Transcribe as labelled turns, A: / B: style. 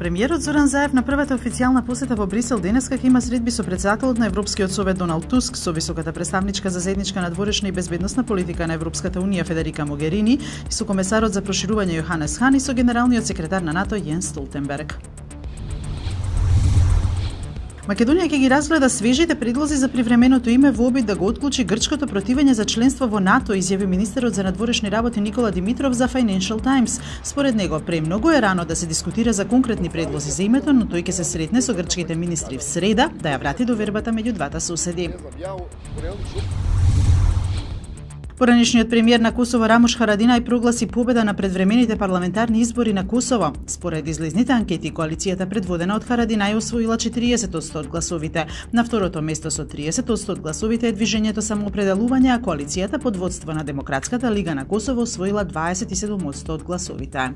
A: Премиерот Зоран Заев на првата официјална посета во Брисел денеска ќе има средби со претседателот на Европскиот совет Доналд Туск, со високата представничка за заедничка надворешна и безбедносна политика на Европската унија Федерика Могерини и со комесарот за проширување Јоханес Хан и со генералниот секретар на НАТО Јенс Столтенберг. Македонија ќе ги разгледа свежите предлози за привременото име во обид да го отклучи грчкото противење за членство во НАТО, изјави министерот за надворешни работи Никола Димитров за Financial Times. Според него, премногу е рано да се дискутира за конкретни предлози за името, но тој ќе се сретне со грчките министри в среда да ја врати довербата меѓу двата соседи. Поранешниот премиер на Косово Рамуш Харадинај прогласи победа на предвремените парламентарни избори на Косово. Според излезните анкети, коалицијата предводена од Харадинај освоила 40% од гласовите. На второто место со 30% од гласовите е движењето Самоопределување, а коалицијата под водство на Демократската лига на Косово освоила 27% од гласовите.